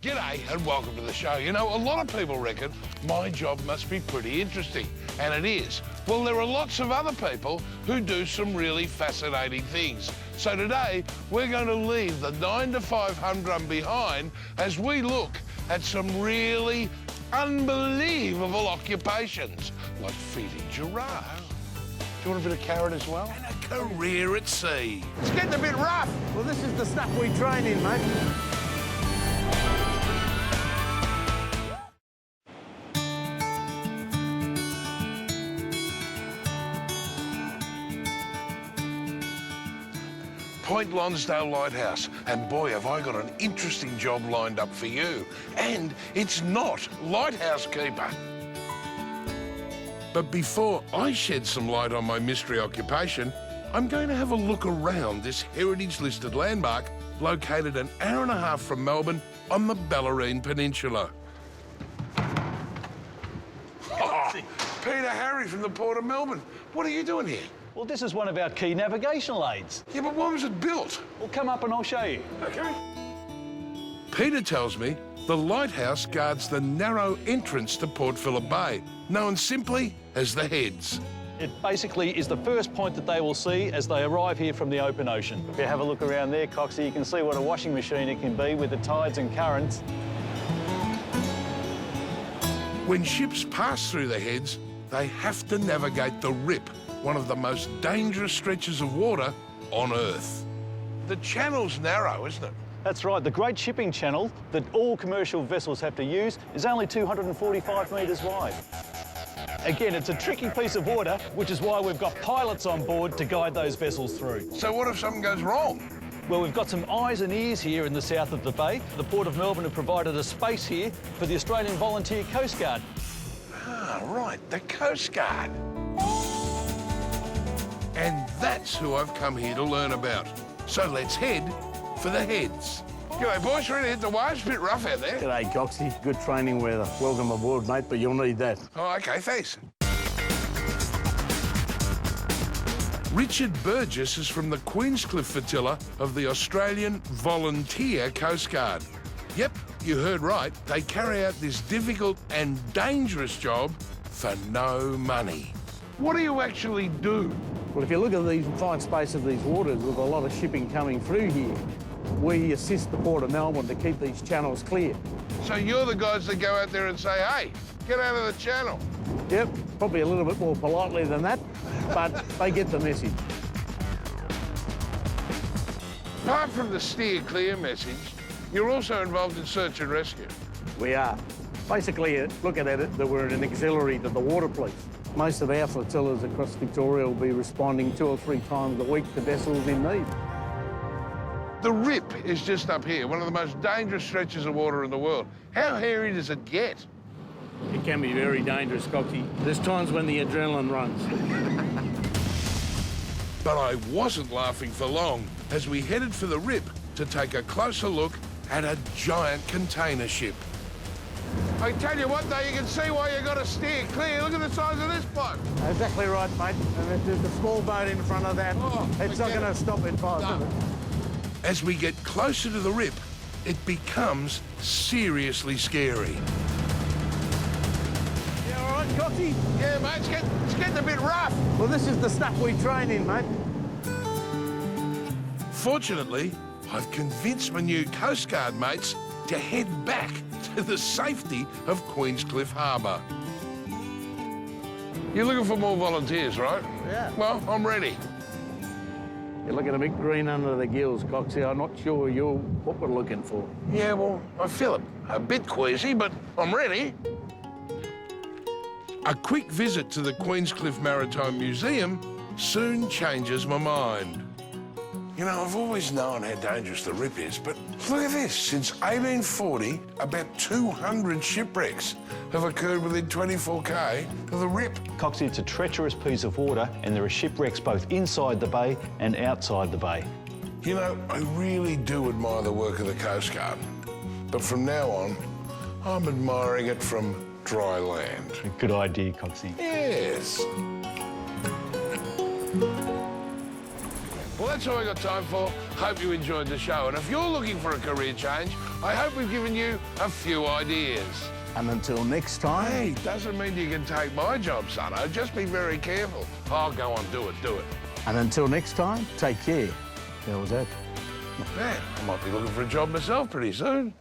G'day and welcome to the show. You know, a lot of people reckon my job must be pretty interesting, and it is. Well, there are lots of other people who do some really fascinating things. So today, we're going to leave the 9 to 5 humdrum behind as we look at some really unbelievable occupations, like feeding giraffes. Do you want a bit of carrot as well? And a career at sea. It's getting a bit rough. Well, this is the stuff we train in, mate. Point Lonsdale Lighthouse, and boy, have I got an interesting job lined up for you. And it's not lighthouse keeper. But before I shed some light on my mystery occupation, I'm going to have a look around this heritage-listed landmark located an hour and a half from Melbourne on the Bellarine Peninsula. Oh, Peter Harry from the Port of Melbourne. What are you doing here? Well, this is one of our key navigational aids. Yeah, but when was it built? Well, come up and I'll show you. OK. Peter tells me the lighthouse guards the narrow entrance to Port Phillip Bay, known simply as the Heads. It basically is the first point that they will see as they arrive here from the open ocean. If you have a look around there, Coxy, you can see what a washing machine it can be with the tides and currents. When ships pass through the Heads, they have to navigate the Rip, one of the most dangerous stretches of water on Earth. The channel's narrow, isn't it? That's right. The Great Shipping Channel that all commercial vessels have to use is only 245 metres wide. Again, it's a tricky piece of water, which is why we've got pilots on board to guide those vessels through. So what if something goes wrong? Well, we've got some eyes and ears here in the south of the bay. The Port of Melbourne have provided a space here for the Australian Volunteer Coast Guard. Ah, right, the Coast Guard. And that's who I've come here to learn about. So let's head for the Heads. G'day, boys. Ready to hit the waves? A bit rough out there. G'day, Coxy. Good training weather. Welcome aboard, mate, but you'll need that. Oh, OK, thanks. Richard Burgess is from the Queenscliff flotilla of the Australian Volunteer Coast Guard. Yep, you heard right. They carry out this difficult and dangerous job for no money. What do you actually do? Well, if you look at these fine space of these waters with a lot of shipping coming through here, we assist the Port of Melbourne to keep these channels clear. So you're the guys that go out there and say, hey, get out of the channel. Yep, probably a little bit more politely than that, but they get the message. Apart from the steer clear message, you're also involved in search and rescue. We are. Basically, looking at it, that we're an auxiliary to the water police. Most of our flotillas across Victoria will be responding 2 or 3 times a week to vessels in need. The Rip is just up here, one of the most dangerous stretches of water in the world. How hairy does it get? It can be very dangerous, Coxy. There's times when the adrenaline runs. But I wasn't laughing for long as we headed for the Rip to take a closer look at a giant container ship. I tell you what, though, you can see why you got to steer clear. Look at the size of this boat. Exactly right, mate. And there's a small boat in front of that. Oh, it's not going to stop in 5 minutes. As we get closer to the Rip, it becomes seriously scary. Yeah, all right, Coxy? Yeah, mate, it's getting a bit rough. Well, this is the stuff we train in, mate. Fortunately, I've convinced my new Coast Guard mates to head back to the safety of Queenscliff Harbour. You're looking for more volunteers, right? Yeah. Well, I'm ready. You're looking a bit green under the gills, Coxy. I'm not sure you're what we're looking for. Yeah, well, I feel a bit queasy, but I'm ready. A quick visit to the Queenscliff Maritime Museum soon changes my mind. You know, I've always known how dangerous the Rip is, but look at this. Since 1840, about 200 shipwrecks have occurred within 24K of the Rip. Coxy, it's a treacherous piece of water and there are shipwrecks both inside the bay and outside the bay. You know, I really do admire the work of the Coast Guard, but from now on, I'm admiring it from dry land. Good idea, Coxy. Yes. Well, that's all I got time for. Hope you enjoyed the show. And if you're looking for a career change, I hope we've given you a few ideas. And until next time... Hey, doesn't mean you can take my job, sonno. Just be very careful. Oh, go on, do it, do it. And until next time, take care. How was that? Man, I might be looking for a job myself pretty soon.